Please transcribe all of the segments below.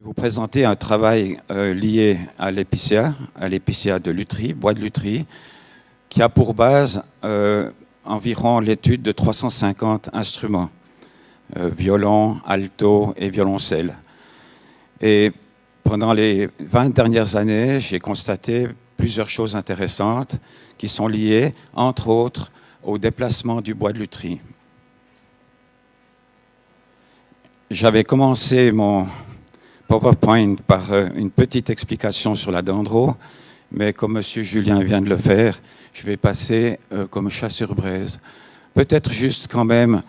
Vous présenter un travail lié à l'épicéa de lutherie, bois de lutherie, qui a pour base environ l'étude de 350 instruments, violon, alto et violoncelle. Et pendant les 20 dernières années, j'ai constaté plusieurs choses intéressantes qui sont liées, entre autres, au déplacement du bois de lutherie. J'avais commencé mon PowerPoint par une petite explication sur la dendro, mais comme M. Julien vient de le faire, je vais passer comme chat sur braise. Peut-être juste quand même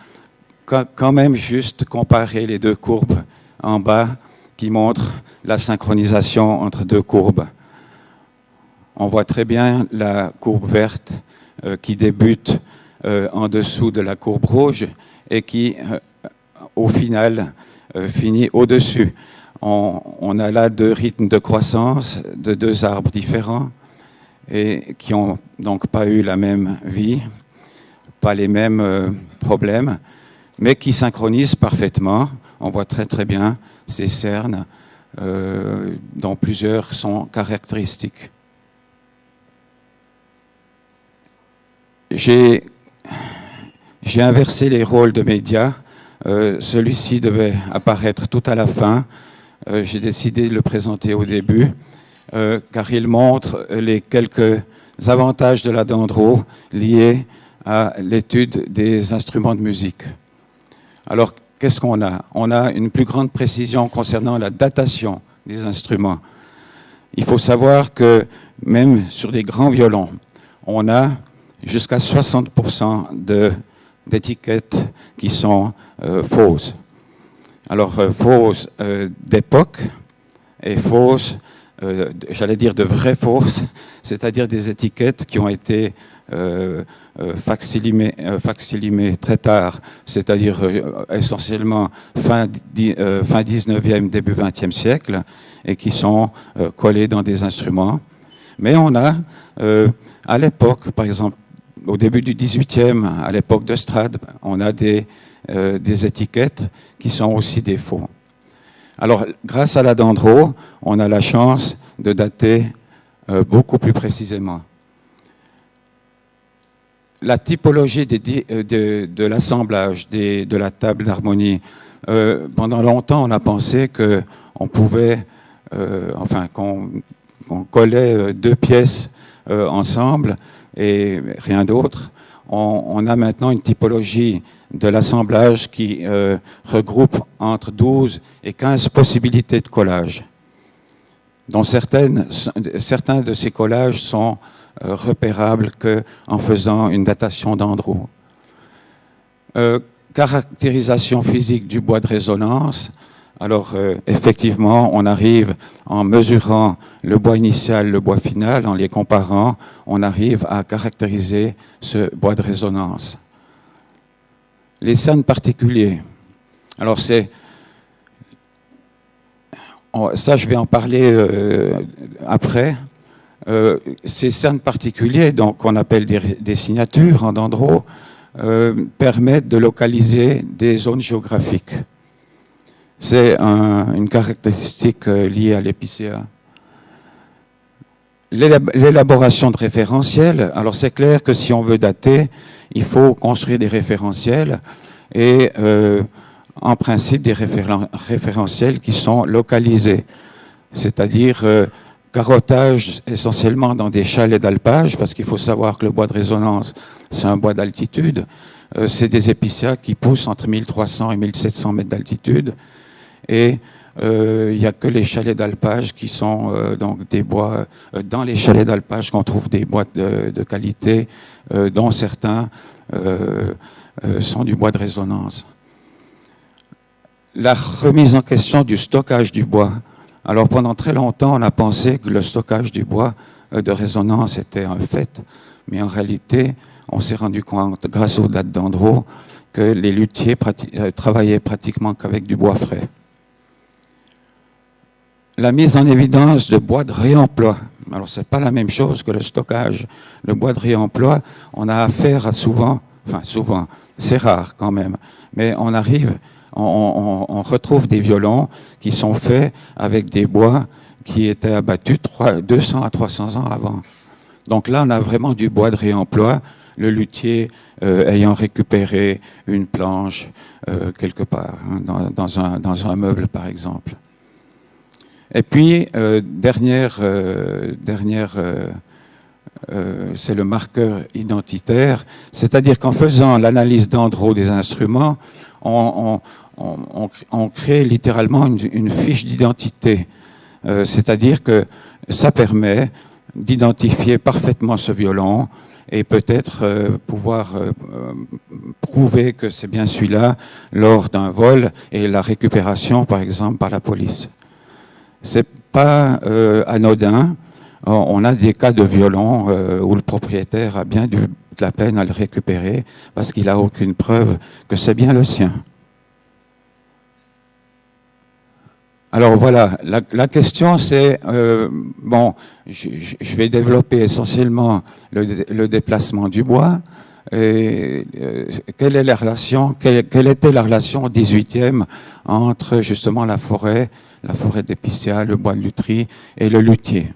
juste comparer les deux courbes en bas qui montrent la synchronisation entre deux courbes. On voit très bien la courbe verte qui débute en dessous de la courbe rouge et qui, au final, finit au-dessus. On a là deux rythmes de croissance de deux arbres différents et qui n'ont donc pas eu la même vie, pas les mêmes problèmes, mais qui synchronisent parfaitement. On voit très bien ces cernes dont plusieurs sont caractéristiques. J'ai inversé les rôles de médias. Celui-ci devait apparaître tout à la fin. J'ai décidé de le présenter au début, car il montre les quelques avantages de la dendro liés à l'étude des instruments de musique. Alors, qu'est-ce qu'on a? On a une plus grande précision concernant la datation des instruments. Il faut savoir que même sur des grands violons, on a jusqu'à 60% d'étiquettes qui sont fausses. Alors, fausses d'époque et fausses, j'allais dire de vraies fausses, c'est-à-dire des étiquettes qui ont été facsilimées très tard, c'est-à-dire essentiellement fin 19e, début 20e siècle, et qui sont collées dans des instruments. Mais on a, à l'époque, par exemple, au début du 18e, à l'époque de Strad, on a des étiquettes qui sont aussi des faux. Alors, grâce à la dendro, on a la chance de dater beaucoup plus précisément. La typologie de l'assemblage de la table d'harmonie, pendant longtemps, on a pensé qu'on pouvait, qu'on collait deux pièces ensemble et rien d'autre. On a maintenant une typologie de l'assemblage qui regroupe entre 12 et 15 possibilités de collage, dont certains de ces collages sont repérables qu'en faisant une datation dendro. Caractérisation physique du bois de résonance. Alors, effectivement, on arrive, en mesurant le bois initial, le bois final, en les comparant, on arrive à caractériser ce bois de résonance. Les cernes particuliers. Alors, ça, je vais en parler après. Ces cernes particuliers, donc qu'on appelle des signatures en dendro, permettent de localiser des zones géographiques. C'est une caractéristique liée à l'épicéa. L'élaboration de référentiels. Alors c'est clair que si on veut dater, il faut construire des référentiels et en principe des référentiels qui sont localisés, c'est-à-dire carottage essentiellement dans des chalets d'alpage, parce qu'il faut savoir que le bois de résonance, c'est un bois d'altitude. C'est des épicéas qui poussent entre 1300 et 1700 mètres d'altitude. Et il n'y a que les chalets d'alpage qui sont donc des bois, dans les chalets d'alpage qu'on trouve des bois de qualité, dont certains sont du bois de résonance. La remise en question du stockage du bois. Alors pendant très longtemps, on a pensé que le stockage du bois de résonance était un fait, mais en réalité, on s'est rendu compte, grâce aux dates dendro, que les luthiers travaillaient pratiquement qu'avec du bois frais. La mise en évidence de bois de réemploi. Alors, c'est pas la même chose que le stockage. Le bois de réemploi, on a affaire à souvent, c'est rare quand même, mais on arrive on retrouve des violons qui sont faits avec des bois qui étaient abattus 200 à 300 ans avant. Donc là, on a vraiment du bois de réemploi, le luthier ayant récupéré une planche quelque part, hein, dans un meuble par exemple. Et puis, c'est le marqueur identitaire, c'est-à-dire qu'en faisant l'analyse d'Andro des instruments, on crée littéralement une fiche d'identité. C'est-à-dire que ça permet d'identifier parfaitement ce violon et peut-être pouvoir prouver que c'est bien celui-là lors d'un vol et la récupération, par exemple, par la police. C'est pas anodin. On a des cas de violon où le propriétaire a bien de la peine à le récupérer parce qu'il n'a aucune preuve que c'est bien le sien. Alors voilà, la question c'est, bon, je vais développer essentiellement le déplacement du bois. Et, quelle est la relation, quelle était la relation au XVIIIe entre justement la forêt d'épicéa, le bois de lutherie et le luthier?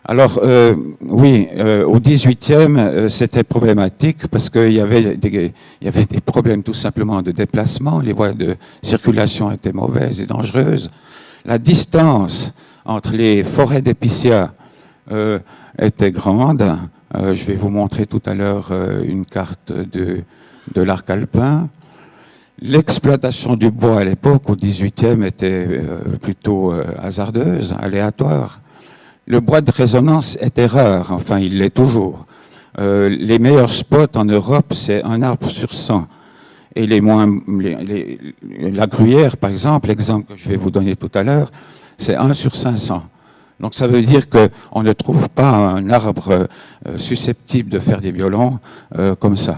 Alors, oui, au XVIIIe, c'était problématique parce qu'il y avait des problèmes tout simplement de déplacement. Les voies de circulation étaient mauvaises et dangereuses. La distance entre les forêts d'épicéa était grande. Je vais vous montrer tout à l'heure une carte de l'arc alpin. L'exploitation du bois à l'époque, au XVIIIe, était plutôt hasardeuse, aléatoire. Le bois de résonance était rare, enfin il l'est toujours. Les meilleurs spots en Europe, c'est 1 arbre sur 100. Et la gruyère, par exemple, l'exemple que je vais vous donner tout à l'heure, c'est 1 sur 500. Donc ça veut dire qu'on ne trouve pas un arbre susceptible de faire des violons comme ça.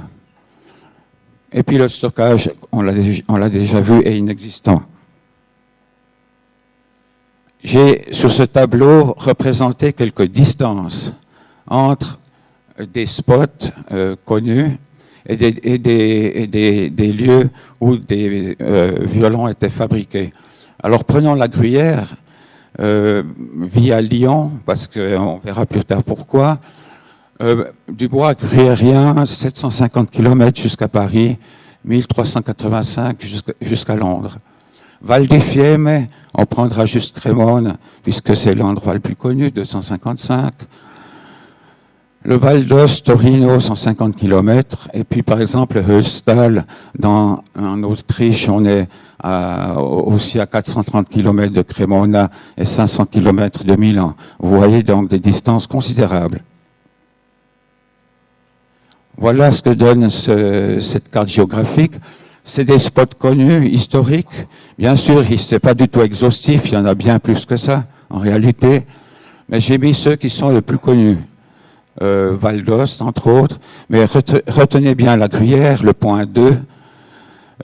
Et puis le stockage, on l'a déjà vu, est inexistant. J'ai sur ce tableau représenté quelques distances entre des spots connus et des lieux où des violons étaient fabriqués. Alors prenons la gruyère via Lyon, parce qu'on verra plus tard pourquoi. Du bois gruyérien, 750 km jusqu'à Paris, 1385 jusqu'à Londres. Val di Fiemme, on prendra juste Crémone, puisque c'est l'endroit le plus connu, 255. Le Val d'Ost, Torino, 150 km. Et puis, par exemple, Höstal, en Autriche, on est aussi à 430 km de Cremona et 500 km de Milan. Vous voyez donc des distances considérables. Voilà ce que donne cette carte géographique. C'est des spots connus, historiques. Bien sûr, c'est pas du tout exhaustif, il y en a bien plus que ça, en réalité. Mais j'ai mis ceux qui sont les plus connus. Val d'Ost, entre autres. Mais retenez bien la Gruyère, le point 2.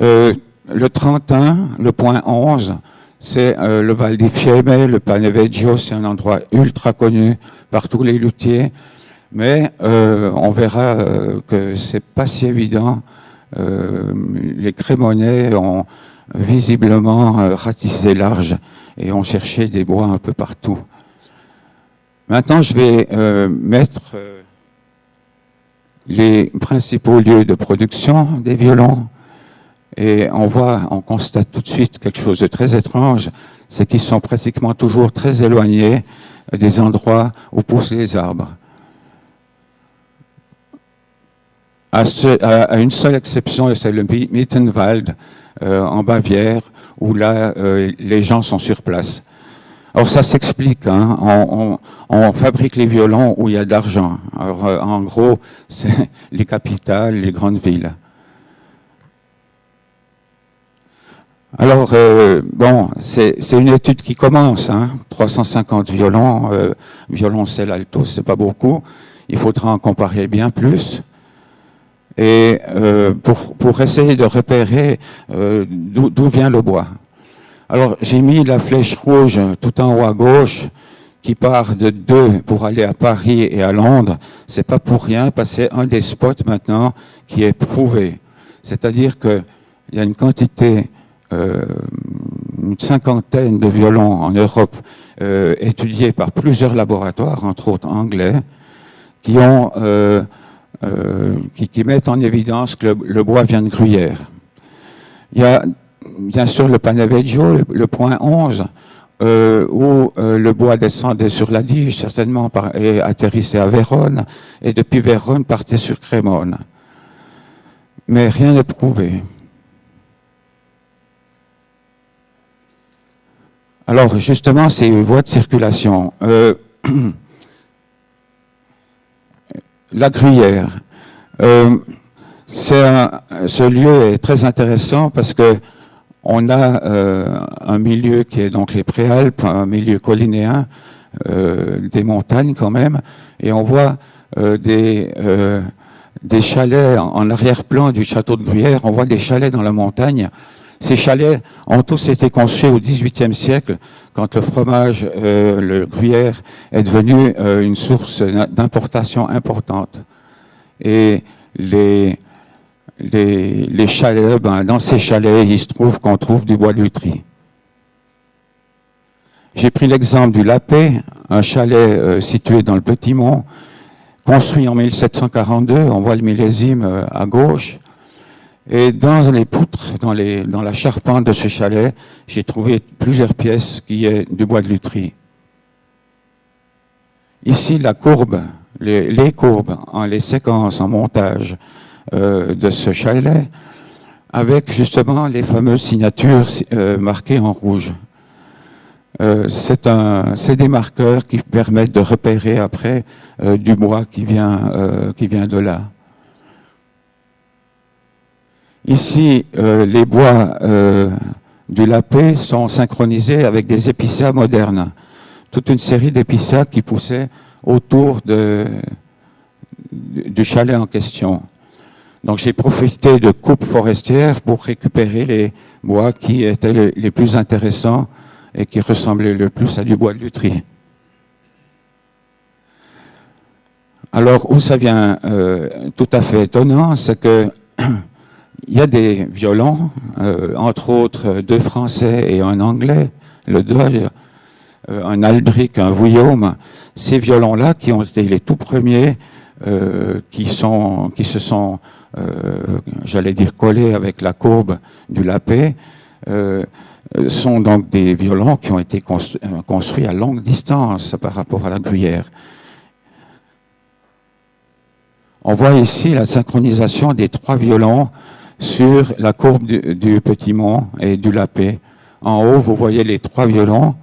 Le 31, le point 11, c'est le Val di Fiemme, le Paneveggio, c'est un endroit ultra connu par tous les luthiers. Mais on verra que c'est pas si évident. Les Crémonais ont visiblement ratissé large et ont cherché des bois un peu partout. Maintenant, je vais mettre les principaux lieux de production des violons. Et on constate tout de suite quelque chose de très étrange, c'est qu'ils sont pratiquement toujours très éloignés des endroits où poussent les arbres. À une seule exception, c'est le Mittenwald en Bavière, où là, les gens sont sur place. Alors ça s'explique, hein, on fabrique les violons où il y a de l'argent. Alors en gros, c'est les capitales, les grandes villes. Alors, bon, c'est une étude qui commence, hein, 350 violons, violoncelle alto, c'est pas beaucoup, il faudra en comparer bien plus. Et pour essayer de repérer d'où vient le bois. Alors j'ai mis la flèche rouge tout en haut à gauche qui part de 2 pour aller à Paris et à Londres, c'est pas pour rien, parce que c'est un des spots maintenant qui est prouvé. C'est-à-dire qu'il y a une quantité, une cinquantaine de violons en Europe étudiés par plusieurs laboratoires, entre autres anglais, qui mettent en évidence que le bois vient de Gruyère. Il y a bien sûr le Paneveggio, le point 11, où le bois descendait sur l'Adige, certainement, et atterrissait à Vérone, et depuis Vérone partait sur Crémone. Mais rien n'est prouvé. Alors, justement, ces voies de circulation. La Gruyère. Ce lieu est très intéressant parce que on a un milieu qui est donc les Préalpes, un milieu collinéen, des montagnes quand même, et on voit des chalets en arrière-plan du château de Gruyère, on voit des chalets dans la montagne. Ces chalets ont tous été construits au XVIIIe siècle, quand le fromage, le Gruyère, est devenu une source d'importation importante. Et les chalets, dans ces chalets, il se trouve qu'on trouve du bois de lutherie. J'ai pris l'exemple du Lapé, un chalet situé dans le Petit-Mont, construit en 1742, on voit le millésime à gauche. Et dans les poutres, dans la charpente de ce chalet, j'ai trouvé plusieurs pièces qui est du bois de lutherie. Ici, la courbe, les courbes, les séquences en montage de ce chalet, avec justement les fameuses signatures marquées en rouge. C'est des marqueurs qui permettent de repérer après du bois qui vient de là. Ici, les bois du Lapé sont synchronisés avec des épicéas modernes. Toute une série d'épicéas qui poussaient autour du chalet en question. Donc j'ai profité de coupes forestières pour récupérer les bois qui étaient les plus intéressants et qui ressemblaient le plus à du bois de lutherie. Alors où ça vient tout à fait étonnant, c'est que il y a des violons, entre autres 2 Français et un Anglais, le Deuil, un Aldrich, un Vuillaume. Ces violons-là, qui ont été les tout premiers, qui se sont, j'allais dire, collés avec la courbe du Lapé, sont donc des violons qui ont été construits à longue distance par rapport à la Gruyère. On voit ici la synchronisation des 3 violons sur la courbe du Petit-Mont et du Lapé. En haut, vous voyez les 3 violons,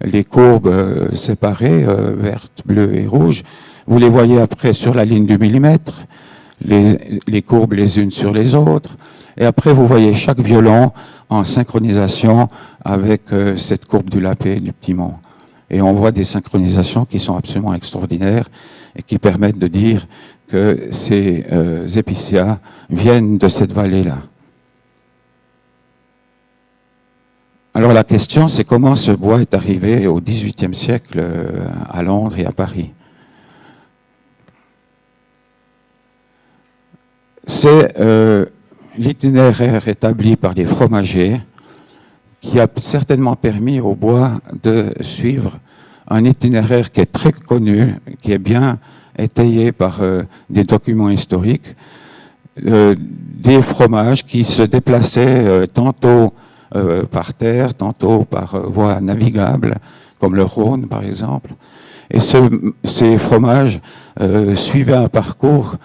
les courbes séparées, vertes, bleues et rouges. Vous les voyez après sur la ligne du millimètre, les courbes les unes sur les autres. Et après, vous voyez chaque violon en synchronisation avec cette courbe du Lapé et du Petit-Mont. Et on voit des synchronisations qui sont absolument extraordinaires et qui permettent de dire que ces épicéas viennent de cette vallée-là. Alors la question, c'est comment ce bois est arrivé au XVIIIe siècle à Londres et à Paris. C'est l'itinéraire établi par les fromagers qui a certainement permis au bois de suivre un itinéraire qui est très connu, qui est bien étayé par des documents historiques, des fromages qui se déplaçaient tantôt par terre, tantôt par voie navigable, comme le Rhône par exemple. Et ces fromages suivaient un parcours,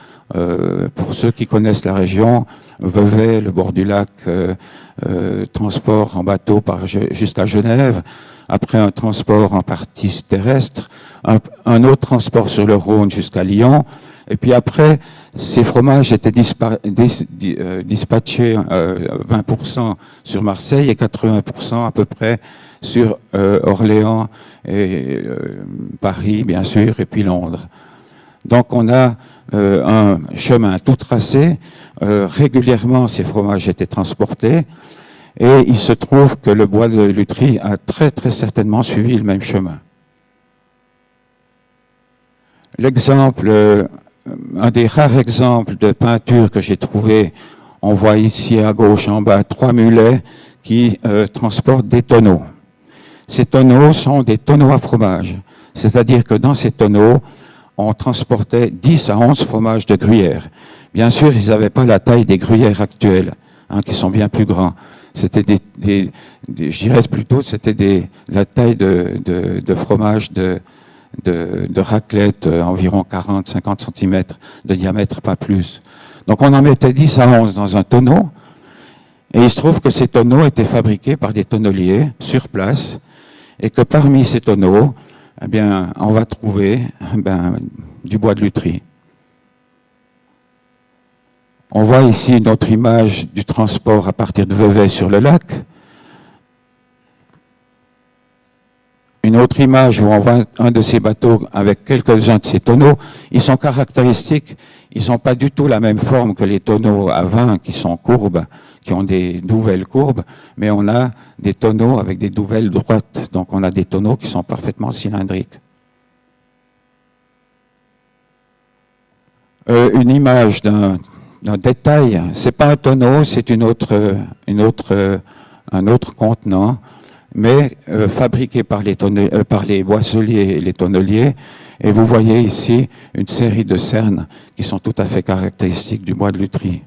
pour ceux qui connaissent la région, Vevey, le bord du lac, transport en bateau jusqu'à Genève, après un transport en partie terrestre, un autre transport sur le Rhône jusqu'à Lyon, et puis après, ces fromages étaient dispatchés 20% sur Marseille et 80% à peu près sur Orléans et Paris, bien sûr, et puis Londres. Donc on a un chemin tout tracé. Régulièrement, ces fromages étaient transportés. Et il se trouve que le bois de lutherie a très très certainement suivi le même chemin. l'exemple, un des rares exemples de peinture que j'ai trouvé, on voit ici à gauche en bas 3 mulets qui transportent des tonneaux. Ces tonneaux sont des tonneaux à fromage, c'est-à-dire que dans ces tonneaux, on transportait 10 à 11 fromages de gruyère. Bien sûr, ils n'avaient pas la taille des gruyères actuelles, hein, qui sont bien plus grands. C'était je dirais plutôt, c'était la taille de fromage de raclette, environ 40-50 cm de diamètre, pas plus. Donc on en mettait 10 à 11 dans un tonneau, et il se trouve que ces tonneaux étaient fabriqués par des tonneliers sur place, et que parmi ces tonneaux, eh bien, on va trouver du bois de lutherie. On voit ici une autre image du transport à partir de Vevey sur le lac. Une autre image où on voit un de ces bateaux avec quelques-uns de ces tonneaux. Ils sont caractéristiques, ils n'ont pas du tout la même forme que les tonneaux à vin qui sont courbes, qui ont des douvelles courbes, mais on a des tonneaux avec des douvelles droites. Donc on a des tonneaux qui sont parfaitement cylindriques. Une image d'un détail, c'est pas un tonneau, c'est un autre contenant, mais fabriqué par les boisseliers et les tonneliers. Et vous voyez ici une série de cernes qui sont tout à fait caractéristiques du bois de lutherie.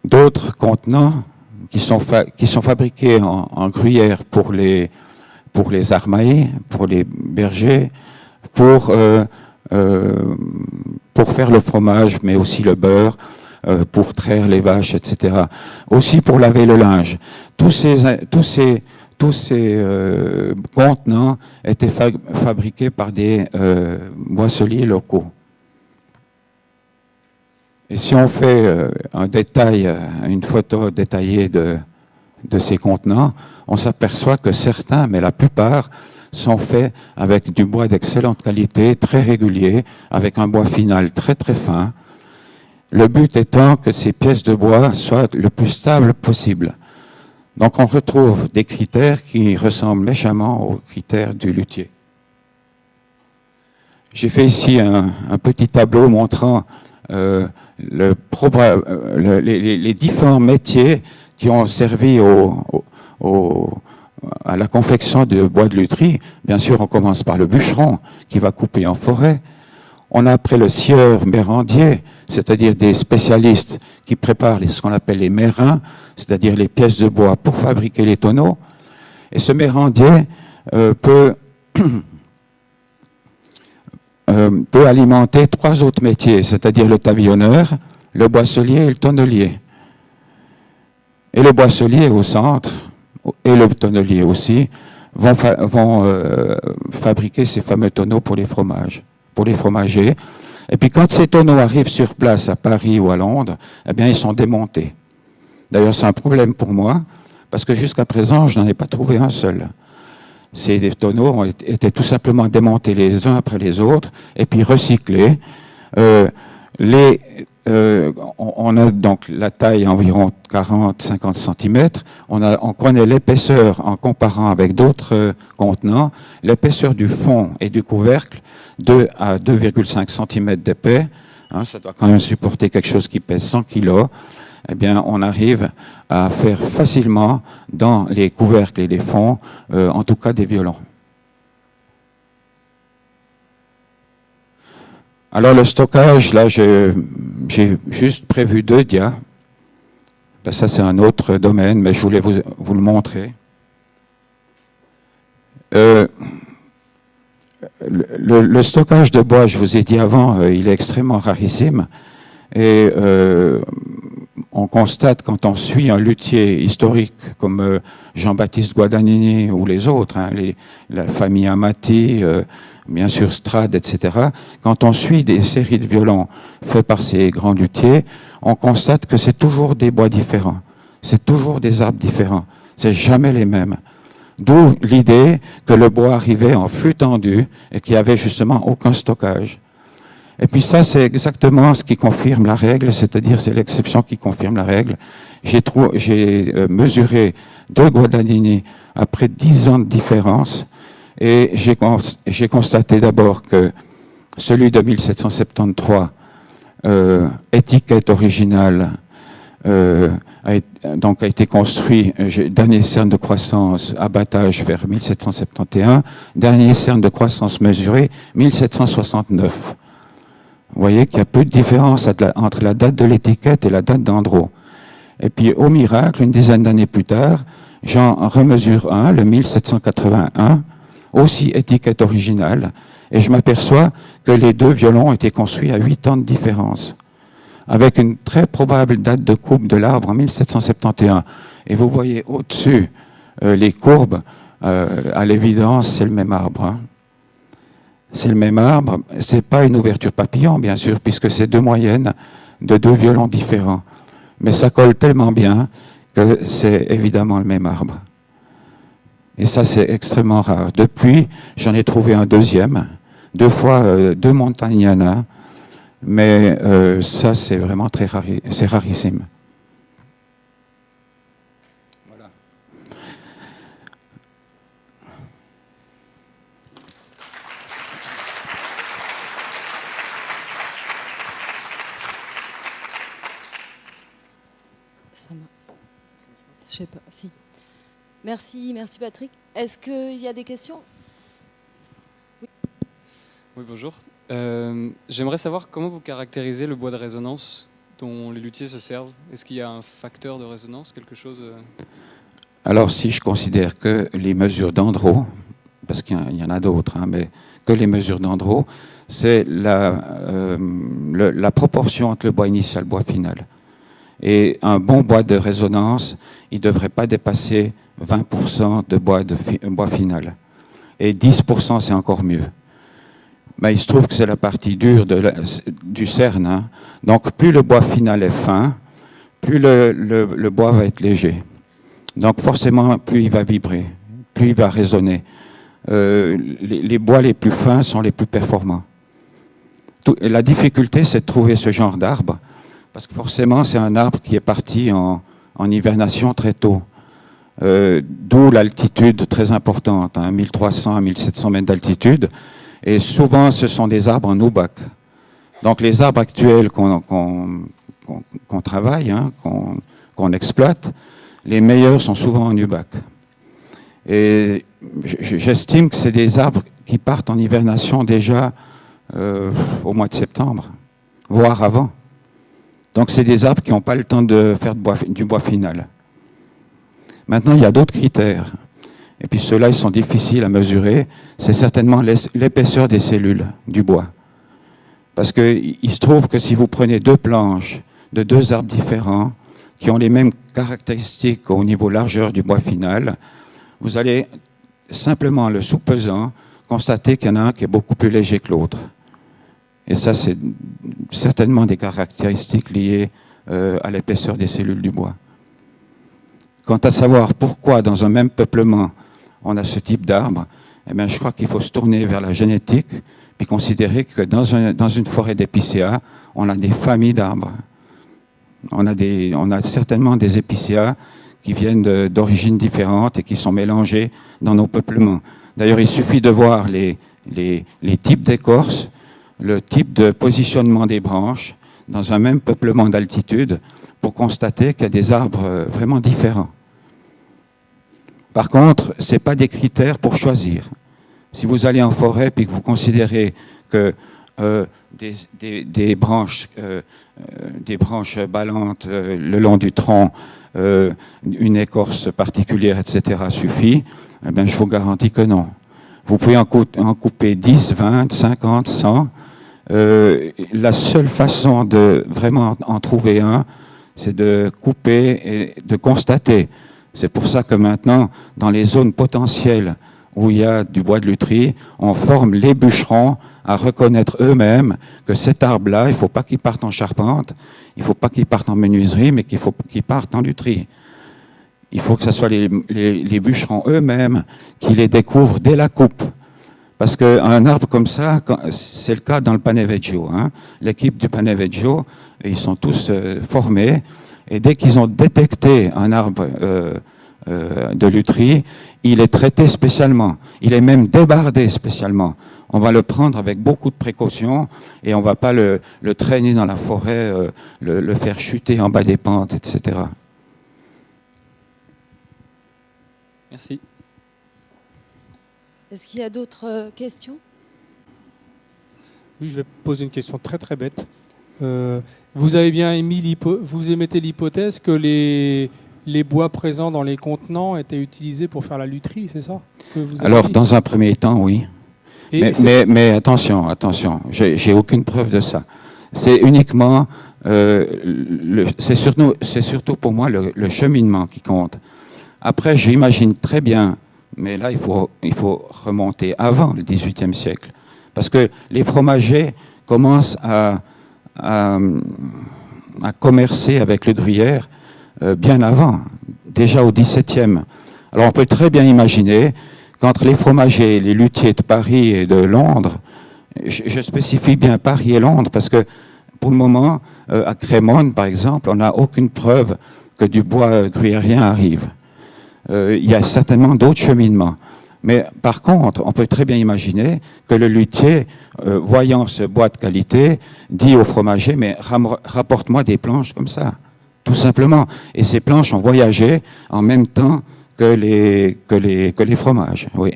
D'autres contenants qui sont fabriqués en gruyère pour les armailles, pour les bergers, pour faire le fromage, mais aussi le beurre, pour traire les vaches, etc. Aussi pour laver le linge. Tous ces contenants étaient fabriqués par des boisseliers locaux. Et si on fait une photo détaillée de ces contenants, on s'aperçoit que certains, mais la plupart, sont faits avec du bois d'excellente qualité, très régulier, avec un bois final très très fin. Le but étant que ces pièces de bois soient le plus stables possible. Donc on retrouve des critères qui ressemblent méchamment aux critères du luthier. J'ai fait ici un petit tableau montrant les différents métiers qui ont servi à la confection de bois de lutherie. Bien sûr, on commence par le bûcheron qui va couper en forêt. On a après le scieur mérandier, c'est-à-dire des spécialistes qui préparent ce qu'on appelle les mérins, c'est-à-dire les pièces de bois pour fabriquer les tonneaux. Et ce mérandier peut alimenter 3 autres métiers, c'est-à-dire le tavillonneur, le boisselier et le tonnelier. Et le boisselier au centre, et le tonnelier aussi, vont fabriquer ces fameux tonneaux pour les fromages, pour les fromagers. Et puis quand ces tonneaux arrivent sur place à Paris ou à Londres, eh bien ils sont démontés. D'ailleurs c'est un problème pour moi, parce que jusqu'à présent je n'en ai pas trouvé un seul. Ces tonneaux étaient tout simplement démontés les uns après les autres, et puis recyclés. On a donc la taille environ 40-50 cm. On connaît l'épaisseur en comparant avec d'autres contenants. L'épaisseur du fond et du couvercle, 2 à 2,5 cm d'épais. Hein, ça doit quand même supporter quelque chose qui pèse 100 kg. Eh bien, on arrive à faire facilement dans les couvercles et les fonds, en tout cas des violons. Alors le stockage, là j'ai juste prévu 2 dias. Ben, ça c'est un autre domaine, mais je voulais vous le montrer. Le stockage de bois, je vous ai dit avant, il est extrêmement rarissime. Et on constate quand on suit un luthier historique comme Jean-Baptiste Guadagnini ou les autres, hein, la famille Amati, bien sûr Strad, etc. Quand on suit des séries de violons faits par ces grands luthiers, on constate que c'est toujours des bois différents, c'est toujours des arbres différents, c'est jamais les mêmes. D'où l'idée que le bois arrivait en flux tendu et qu'il n'y avait justement aucun stockage. Et puis ça, c'est exactement ce qui confirme la règle, c'est-à-dire c'est l'exception qui confirme la règle. J'ai mesuré 2 Guadagnini après 10 ans de différence, Et j'ai constaté d'abord que celui de 1773, étiquette originale, a été construit, dernier cerne de croissance, abattage vers 1771, dernier cerne de croissance mesuré, 1769. Vous voyez qu'il y a peu de différence entre la date de l'étiquette et la date d'Andro. Et puis, au miracle, une dizaine d'années plus tard, j'en remesure un, le 1781, aussi étiquette originale, et je m'aperçois que les deux violons ont été construits à 8 ans de différence, avec une très probable date de coupe de l'arbre en 1771. Et vous voyez au-dessus les courbes, à l'évidence, c'est le même arbre. Hein. C'est le même arbre, c'est pas une ouverture papillon, bien sûr, puisque c'est deux moyennes de deux violons différents. Mais ça colle tellement bien que c'est évidemment le même arbre. Et ça, c'est extrêmement rare. Depuis, j'en ai trouvé un deuxième, deux fois deux Montagnana, mais ça, c'est vraiment c'est rarissime. Voilà. Ça m'a... Je sais pas, si. Merci Patrick. Est-ce qu'il y a des questions? Oui, bonjour. J'aimerais savoir comment vous caractérisez le bois de résonance dont les luthiers se servent. Est-ce qu'il y a un facteur de résonance, quelque chose Alors, si je considère que les mesures d'Andro, parce qu'il y en a d'autres, hein, mais que les mesures d'Andro, c'est la proportion entre le bois initial et le bois final. Et un bon bois de résonance, il ne devrait pas dépasser 20% de bois final. Et 10%, c'est encore mieux. Mais il se trouve que c'est la partie dure du cerne. Hein. Donc, plus le bois final est fin, plus le bois va être léger. Donc, forcément, plus il va vibrer, plus il va résonner. Les bois les plus fins sont les plus performants. La difficulté, c'est de trouver ce genre d'arbre, parce que forcément, c'est un arbre qui est parti en hivernation très tôt. D'où l'altitude très importante, hein, 1300 à 1700 mètres d'altitude. Et souvent, ce sont des arbres en noubac. Donc, les arbres actuels qu'on travaille, hein, qu'on exploite, les meilleurs sont souvent en nubac. Et j'estime que c'est des arbres qui partent en hivernation déjà au mois de septembre, voire avant. Donc, c'est des arbres qui n'ont pas le temps de faire du bois final. Maintenant, il y a d'autres critères. Et puis ceux-là, ils sont difficiles à mesurer. C'est certainement l'épaisseur des cellules du bois. Parce qu'il se trouve que si vous prenez deux planches de deux arbres différents, qui ont les mêmes caractéristiques au niveau largeur du bois final, vous allez simplement, le soupesant, constater qu'il y en a un qui est beaucoup plus léger que l'autre. Et ça, c'est certainement des caractéristiques liées à l'épaisseur des cellules du bois. Quant à savoir pourquoi, dans un même peuplement, on a ce type d'arbre, eh bien, je crois qu'il faut se tourner vers la génétique, puis considérer que dans une forêt d'épicéas, on a des familles d'arbres. On a certainement des épicéas qui viennent d'origines différentes et qui sont mélangés dans nos peuplements. D'ailleurs, il suffit de voir les types d'écorce, le type de positionnement des branches dans un même peuplement d'altitude pour constater qu'il y a des arbres vraiment différents. Par contre, ce n'est pas des critères pour choisir. Si vous allez en forêt et que vous considérez que des branches ballantes le long du tronc, une écorce particulière, etc., suffit, eh bien, je vous garantis que non. Vous pouvez en couper 10, 20, 50, 100. La seule façon de vraiment en trouver un, c'est de couper et de constater. C'est pour ça que maintenant, dans les zones potentielles où il y a du bois de lutherie, on forme les bûcherons à reconnaître eux-mêmes que cet arbre-là, il ne faut pas qu'il parte en charpente, il ne faut pas qu'il parte en menuiserie, mais qu'il faut qu'il parte en lutherie. Il faut que ce soit les bûcherons eux-mêmes qui les découvrent dès la coupe. Parce qu'un arbre comme ça, c'est le cas dans le Paneveggio. Hein. L'équipe du Paneveggio, ils sont tous formés. Et dès qu'ils ont détecté un arbre de lutherie, il est traité spécialement. Il est même débardé spécialement. On va le prendre avec beaucoup de précautions et on va pas le traîner dans la forêt, le faire chuter en bas des pentes, etc. Merci. Est-ce qu'il y a d'autres questions? Oui, je vais poser une question très très bête. Vous avez bien vous émettez l'hypothèse que les bois présents dans les contenants étaient utilisés pour faire la lutherie, c'est ça que vous avez Alors, dit? dans un premier temps, oui. Mais attention, j'ai aucune preuve de ça. C'est uniquement, c'est surtout pour moi le cheminement qui compte. Après, j'imagine très bien, mais là, il faut remonter avant le XVIIIe siècle. Parce que les fromagers commencent à commercer avec le gruyère bien avant, déjà au XVIIe. Alors on peut très bien imaginer qu'entre les fromagers, les luthiers de Paris et de Londres, je spécifie bien Paris et Londres parce que pour le moment, à Crémone par exemple, on n'a aucune preuve que du bois gruyérien arrive. Il y a certainement d'autres cheminements. Mais par contre, on peut très bien imaginer que le luthier, voyant ce bois de qualité, dit au fromager, mais rapporte-moi des planches comme ça, tout simplement. Et ces planches ont voyagé en même temps que les fromages, oui.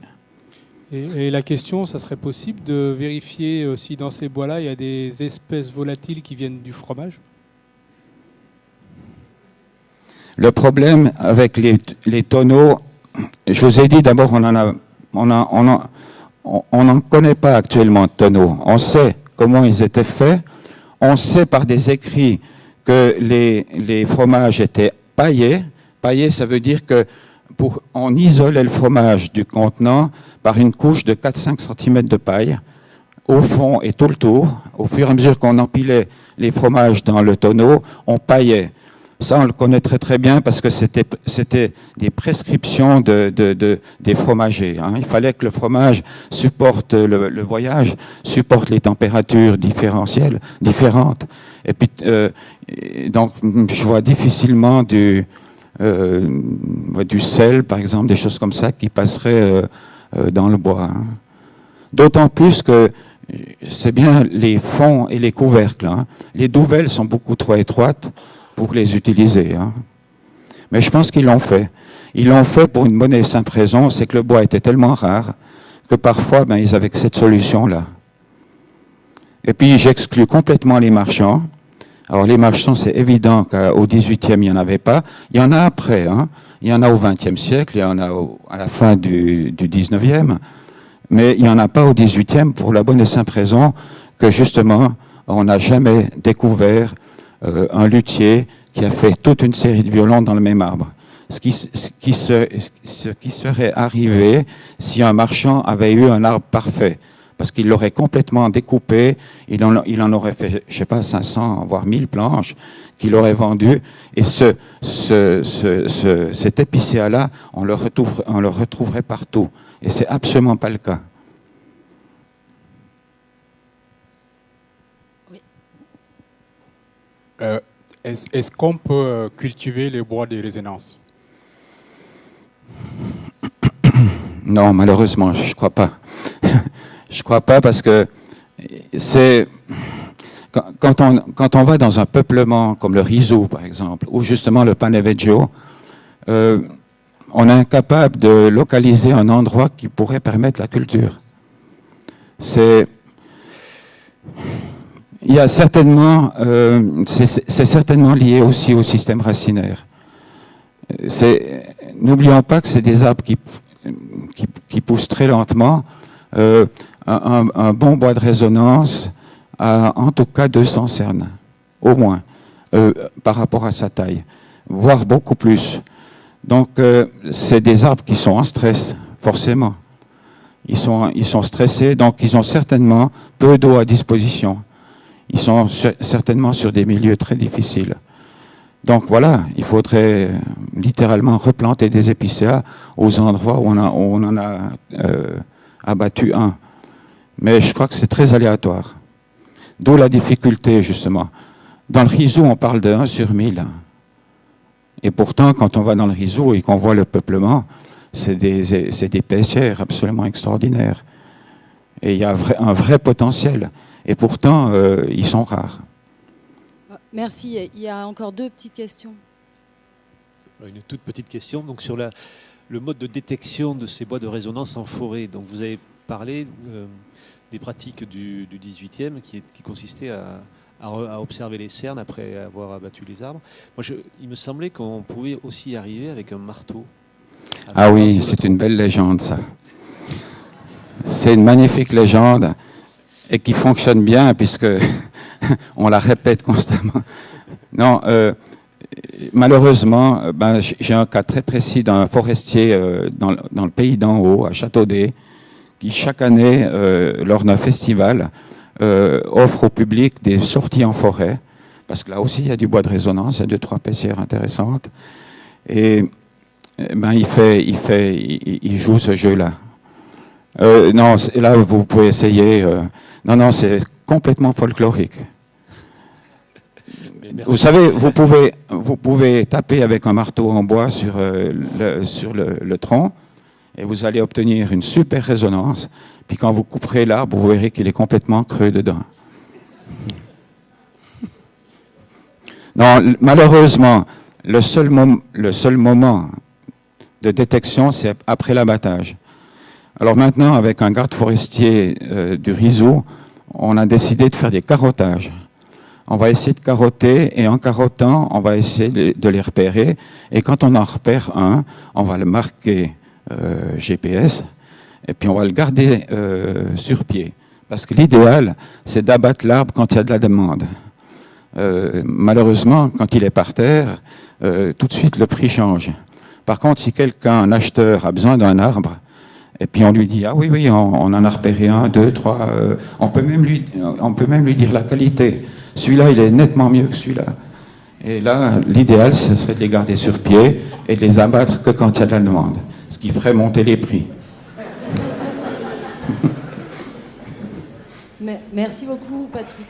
Et la question, ça serait possible de vérifier si dans ces bois-là, il y a des espèces volatiles qui viennent du fromage? Le problème avec les tonneaux, je vous ai dit d'abord, on n'en connaît pas actuellement de tonneaux. On sait comment ils étaient faits. On sait par des écrits que les fromages étaient paillés. Paillés, ça veut dire que on isolait le fromage du contenant par une couche de 4-5 cm de paille au fond et tout le tour. Au fur et à mesure qu'on empilait les fromages dans le tonneau, on paillait. Ça, on le connaît très très bien parce que c'était des prescriptions des fromagers. Hein. Il fallait que le fromage supporte le voyage, supporte les températures différentes. Et puis, donc, je vois difficilement du sel, par exemple, des choses comme ça qui passeraient dans le bois. Hein. D'autant plus que c'est bien les fonds et les couvercles. Hein. Les douvelles sont beaucoup trop étroites pour les utiliser. Hein. Mais je pense qu'ils l'ont fait. Ils l'ont fait pour une bonne et simple raison, c'est que le bois était tellement rare que parfois, ils avaient que cette solution-là. Et puis, j'exclus complètement les marchands. Alors, les marchands, c'est évident qu'au XVIIIe, il n'y en avait pas. Il y en a après. Hein. Il y en a au XXe siècle, il y en a à la fin du XIXe. Mais il n'y en a pas au XVIIIe pour la bonne et simple raison que, justement, on n'a jamais découvert un luthier qui a fait toute une série de violons dans le même arbre. Ce qui serait arrivé si un marchand avait eu un arbre parfait, parce qu'il l'aurait complètement découpé, il en aurait fait, je sais pas, 500, voire 1000 planches, qu'il aurait vendues, et cet épicéa-là, on le retrouverait partout. Et c'est absolument pas le cas. Est-ce qu'on peut cultiver les bois de résonance? Non, malheureusement, je crois pas. Je crois pas parce que c'est quand on va dans un peuplement comme le Rizou, par exemple, ou justement le Paneveggio, on est incapable de localiser un endroit qui pourrait permettre la culture. Il y a certainement, c'est certainement lié aussi au système racinaire. N'oublions pas que c'est des arbres qui poussent très lentement. Un bon bois de résonance a en tout cas 200 cernes, au moins, par rapport à sa taille, voire beaucoup plus. Donc, c'est des arbres qui sont en stress, forcément. Ils sont stressés, donc ils ont certainement peu d'eau à disposition. Ils sont certainement sur des milieux très difficiles. Donc voilà, il faudrait littéralement replanter des épicéas aux endroits où on en a abattu un. Mais je crois que c'est très aléatoire. D'où la difficulté, justement. Dans le Rizou, on parle de 1 sur 1000. Et pourtant, quand on va dans le Rizou et qu'on voit le peuplement, c'est des paissières absolument extraordinaires. Et il y a un vrai potentiel. Et pourtant, ils sont rares. Merci. Il y a encore 2 petites questions. Une toute petite question. Donc sur le mode de détection de ces bois de résonance en forêt. Donc vous avez parlé des pratiques du 18e qui consistaient à observer les cernes après avoir abattu les arbres. Moi, il me semblait qu'on pouvait aussi y arriver avec un marteau. Ah oui, c'est une belle légende, ça. C'est une magnifique légende et qui fonctionne bien puisque on la répète constamment. Non, malheureusement, j'ai un cas très précis d'un forestier dans le pays d'en haut, à Châteaudet, qui chaque année, lors d'un festival, offre au public des sorties en forêt, parce que là aussi il y a du bois de résonance, il y a 2-3 paissières intéressantes, et il joue ce jeu-là. Non, là vous pouvez essayer. Non, c'est complètement folklorique. Vous savez, vous pouvez taper avec un marteau en bois sur le tronc, et vous allez obtenir une super résonance. Puis quand vous couperez l'arbre, vous verrez qu'il est complètement creux dedans. Non, malheureusement, le seul moment de détection, c'est après l'abattage. Alors maintenant, avec un garde forestier du Rizou, on a décidé de faire des carottages. On va essayer de carotter, et en carottant, on va essayer de les repérer. Et quand on en repère un, on va le marquer GPS, et puis on va le garder sur pied. Parce que l'idéal, c'est d'abattre l'arbre quand il y a de la demande. Malheureusement, quand il est par terre, tout de suite le prix change. Par contre, si un acheteur, a besoin d'un arbre, et puis on lui dit, ah oui, on en a repéré 1, 2, 3, on peut même lui dire la qualité. Celui-là, il est nettement mieux que celui-là. Et là, l'idéal, ce serait de les garder sur pied et de les abattre que quand il y a de la demande, ce qui ferait monter les prix. Merci beaucoup, Patrick.